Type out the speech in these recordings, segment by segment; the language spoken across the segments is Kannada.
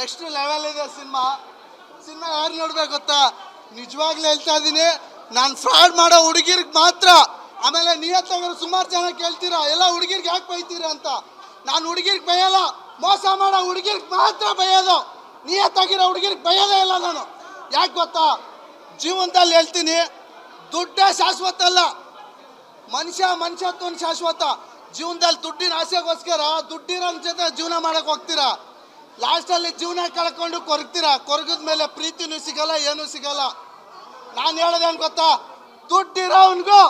ನೆಕ್ಸ್ಟ್ ಲೆವೆಲ್ ಇದೆ ಸಿನಿಮಾ. ಯಾರು ನೋಡ್ಬೇಕು ಗೊತ್ತಾ? ನಿಜವಾಗ್ಲೂ ಹೇಳ್ತಾ ಇದ್ದೀನಿ, ನಾನು ಫ್ರಾಡ್ ಮಾಡೋ ಹುಡುಗಿರ್ಗೆ ಮಾತ್ರ. ಆಮೇಲೆ ನಿಯತ್ತಾಗಿರೋ ಸುಮಾರು ಜನ ಕೇಳ್ತೀರಾ ಎಲ್ಲ ಹುಡುಗಿರ್ಗೆ ಯಾಕೆ ಬೈತೀರಾ ಅಂತ. ನಾನು ಹುಡುಗಿರ್ಗೆ ಬೈಯಲ್ಲ, ಮೋಸ ಮಾಡೋ ಹುಡುಗಿರ್ಗೆ ಮಾತ್ರ ಬೈಯೋದು. ನಿಯತ್ತಾಗಿರೋ ಹುಡುಗಿರ್ಗೆ ಬೈಯೋದೇ ಇಲ್ಲ ನಾನು. ಯಾಕೆ ಗೊತ್ತಾ? ಜೀವನದಲ್ಲಿ ಹೇಳ್ತೀನಿ, ದುಡ್ಡೇ ಶಾಶ್ವತ ಅಲ್ಲ, ಮನುಷ್ಯತ್ವ ಶಾಶ್ವತ. ಜೀವನದಲ್ಲಿ ದುಡ್ಡಿನ ಆಸೆಗೋಸ್ಕರ ದುಡ್ಡಿರೋ ಜೊತೆ ಜೀವನ ಮಾಡಕ್ಕೆ ಹೋಗ್ತೀರಾ, ಲಾಸ್ಟಲ್ಲಿ ಜೀವನ ಕಳ್ಕೊಂಡು ಕೊರಗ್ತೀರಾ. ಕೊರಗದ ಮೇಲೆ ಪ್ರೀತಿನೂ ಸಿಗಲ್ಲ, ಏನೂ ಸಿಗಲ್ಲ. ನಾನು ಹೇಳೋದೇನು ಗೊತ್ತಾ? ದುಡ್ಡಿರೋನ್ಗೂ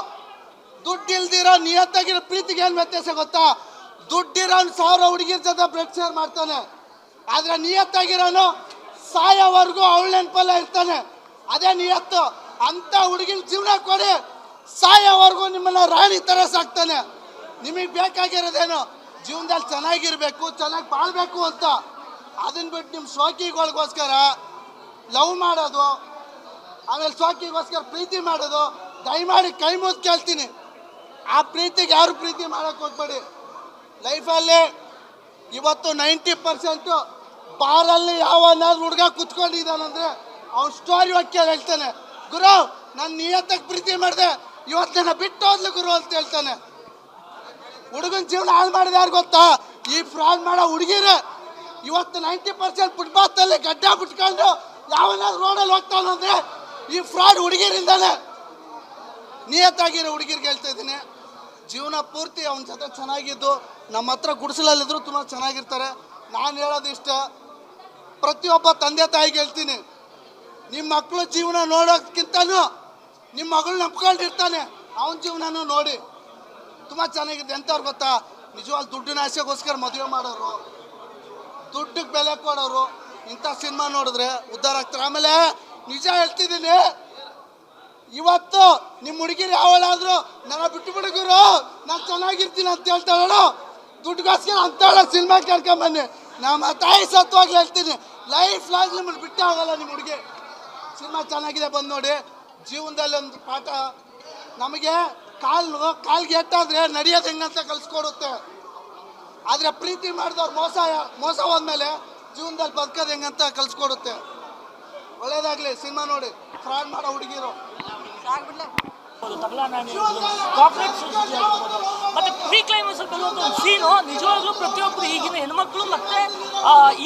ದುಡ್ಡಿಲ್ದಿರೋ ನಿಯತ್ತಾಗಿರೋ ಪ್ರೀತಿಗೆ ಏನು ವ್ಯತ್ಯಾಸ ಗೊತ್ತಾ? ದುಡ್ಡಿರೋನು 1000 ಹುಡುಗಿರ ಜೊತೆ ಬ್ಲಡ್ ಶೇರ್ ಮಾಡ್ತಾನೆ, ಆದರೆ ನಿಯತ್ತಾಗಿರೋನು ಸಾಯೋವರೆಗೂ ಅವಳ ನೆನಪಲ್ಲ ಇರ್ತಾನೆ. ಅದೇ ನಿಯತ್ತು. ಅಂತ ಹುಡುಗಿನ ಜೀವನ ಕೊಡಿ, ಸಾಯೋವರೆಗೂ ನಿಮ್ಮನ್ನ ರಾಣಿ ಥರ ಸಾಕ್ತಾನೆ. ನಿಮಗೆ ಬೇಕಾಗಿರೋದೇನು? ಜೀವನದಲ್ಲಿ ಚೆನ್ನಾಗಿರ್ಬೇಕು, ಚೆನ್ನಾಗಿ ಬಾಳ್ಬೇಕು ಅಂತ. ಅದನ್ನ ಬಿಟ್ಟು ನಿಮ್ಮ ಶೋಕಿಗಳಿಗೋಸ್ಕರ ಲವ್ ಮಾಡೋದು, ಆಮೇಲೆ ಶೋಕಿಗೋಸ್ಕರ ಪ್ರೀತಿ ಮಾಡೋದು, ದಯಮಾಡಿ ಕೈ ಮುದ್ದು ಕೇಳ್ತೀನಿ, ಆ ಪ್ರೀತಿಗೆ ಯಾರು ಪ್ರೀತಿ ಮಾಡೋಕ್ಕೆ ಹೋಗ್ಬೇಡಿ. ಲೈಫಲ್ಲಿ ಇವತ್ತು 90% ಬಾರಲ್ಲಿ ಯಾವನಾದ್ರು ಹುಡುಗ ಕುತ್ಕೊಂಡಿದ್ದಾನಂದ್ರೆ ಅವ್ನ ಸ್ಟೋರಿ ವಾಕ್ಯ ಹೇಳ್ತಾನೆ, ಗುರು ನಾನು ನಿಯತ್ತಾಗಿ ಪ್ರೀತಿ ಮಾಡಿದೆ, ಇವತ್ತು ನನ್ನ ಬಿಟ್ಟು ಹೋದ್ಲು ಗುರು ಅಂತ ಹೇಳ್ತಾನೆ. ಹುಡುಗನ ಜೀವನ ಹಾಳು ಮಾಡಿದೆ ಯಾರು ಗೊತ್ತಾ? ಈ ಫ್ರಾಡ್ ಮಾಡೋ ಹುಡುಗಿರೇ. ಇವತ್ತು 90% ಫುಟ್ಪಾತಲ್ಲಿ ಗಡ್ಡ ಬಿಟ್ಕೊಂಡು ಯಾವನಾದ್ರು ರೋಡಲ್ಲಿ ಹೋಗ್ತಾನಂದ್ರೆ ಈ ಫ್ರಾಡ್ ಹುಡುಗಿರಿಂದಾನೆ. ನಿಯತ್ತಾಗಿರೋ ಹುಡುಗಿರ್ಗೆ ಹೇಳ್ತಾ ಇದ್ದೀನಿ, ಜೀವನ ಪೂರ್ತಿ ಅವನ ಜೊತೆ ಚೆನ್ನಾಗಿದ್ದು ನಮ್ಮ ಹತ್ರ ಗುಡಿಸಲಲ್ಲಿದ್ರು ತುಂಬ ಚೆನ್ನಾಗಿರ್ತಾರೆ. ನಾನು ಹೇಳೋದು ಇಷ್ಟ, ಪ್ರತಿಯೊಬ್ಬ ತಂದೆ ತಾಯಿಗೆ ಹೇಳ್ತೀನಿ, ನಿಮ್ಮ ಮಕ್ಕಳು ಜೀವನ ನೋಡೋದಕ್ಕಿಂತನೂ ನಿಮ್ಮ ಮಗಳು ನಂಬ್ಕೊಂಡಿರ್ತಾನೆ, ಅವನ ಜೀವನನೂ ನೋಡಿ, ತುಂಬ ಚೆನ್ನಾಗಿದೆ. ಎಂಥವ್ರು ಗೊತ್ತಾ? ನಿಜವಾಗ್ ದುಡ್ಡಿನ ಆಸೆಗೋಸ್ಕರ ಮದುವೆ ಮಾಡೋರು, ದುಡ್ಡಿಗೆ ಬೆಲೆ ಕೊಡೋರು, ಇಂಥ ಸಿನಿಮಾ ನೋಡಿದ್ರೆ ಉದ್ಧಾರ ಆಗ್ತಾರೆ. ಆಮೇಲೆ ನಿಜ ಹೇಳ್ತಿದ್ದೀನಿ, ಇವತ್ತು ನಿಮ್ಮ ಹುಡುಗಿರು ಯಾವಳಾದ್ರು ನನ್ನ ಬಿಟ್ಟು ಬಿಡುಗರು ನಾನು ಚೆನ್ನಾಗಿರ್ತೀನಿ ಅಂತ ಹೇಳ್ತಾಳೋ, ದುಡ್ಡುಗೋಸ್ಕರ ಅಂತೇಳ ಸಿನಿಮಾ ಕರ್ಕೊಂಬನ್ನಿ. ನಮ್ಮ ತಾಯಿ ಸತ್ವಾಗಿ ಹೇಳ್ತೀನಿ, ಲೈಫ್ ಲಾಂಗ್ ನಿಮ್ಮನ್ನು ಬಿಟ್ಟು ಆಗಲ್ಲ ನಿಮ್ಮ ಹುಡುಗಿ. ಸಿನಿಮಾ ಚೆನ್ನಾಗಿದೆ, ಬಂದು ನೋಡಿ. ಜೀವನದಲ್ಲಿ ಒಂದು ಪಾಠ, ನಮಗೆ ಕಾಲ್ಗೆ ಎಟ್ಟಾದ್ರೆ ನಡೆಯೋದು ಹೆಂಗಂತ ಕಲಿಸ್ಕೊಡುತ್ತೆ. ಆದರೆ ಪ್ರೀತಿ ಮಾಡಿದವ್ರು ಮೋಸ ಹೋದ್ಮೇಲೆ ಜೀವನದಲ್ಲಿ ಬದುಕೋದು ಹೆಂಗಂತ ಕಲಿಸ್ಕೊಡುತ್ತೆ. ಒಳ್ಳೇದಾಗಲಿ, ಸಿನಿಮಾ ನೋಡಿ. ಫ್ರಾಡ್ ಮಾಡೋ ಹುಡುಗಿರು ಮತ್ತೆ ಪ್ರೀ ಕ್ಲೈಮ್ಯಾಕ್ಸ್ ಬರುವಂಥ ಒಂದು ಸೀನು ನಿಜವಾಗ್ಲೂ ಪ್ರತಿಯೊಬ್ಬರು ಈಗಿನ ಹೆಣ್ಮಕ್ಳು ಮತ್ತೆ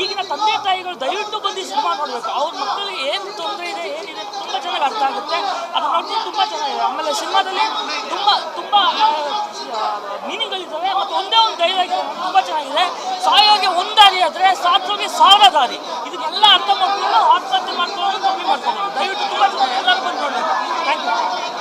ಈಗಿನ ತಂದೆ ತಾಯಿಗಳು ದಯವಿಟ್ಟು ಬಂದು ಸಿನಿಮಾ ನೋಡಬೇಕು. ಅವ್ರ ಮಕ್ಕಳಿಗೆ ಏನು ತೊಂದರೆ ಇದೆ ಏನಿದೆ ತುಂಬ ಚೆನ್ನಾಗಿ ಅರ್ಥ ಆಗುತ್ತೆ. ಅದು ನೋಡ್ಕೊಂಡು ತುಂಬ ಚೆನ್ನಾಗಿದೆ. ಆಮೇಲೆ ಸಿನಿಮಾದಲ್ಲಿ ತುಂಬ ಮೀನಿಂಗ್ಗಳಿದ್ದಾವೆ ಮತ್ತು ಒಂದೇ ಒಂದು ಡೈಲಾಗ್ ತುಂಬ ಚೆನ್ನಾಗಿದೆ. ಸಾಯೋಗೆ ಒಂದು ದಾರಿ ಆದರೆ ಸಾಧೋಗೆ 1000 ದಾರಿ. ಇದನ್ನೆಲ್ಲ ಅರ್ಥ ಮಾಡ್ಕೊಂಡು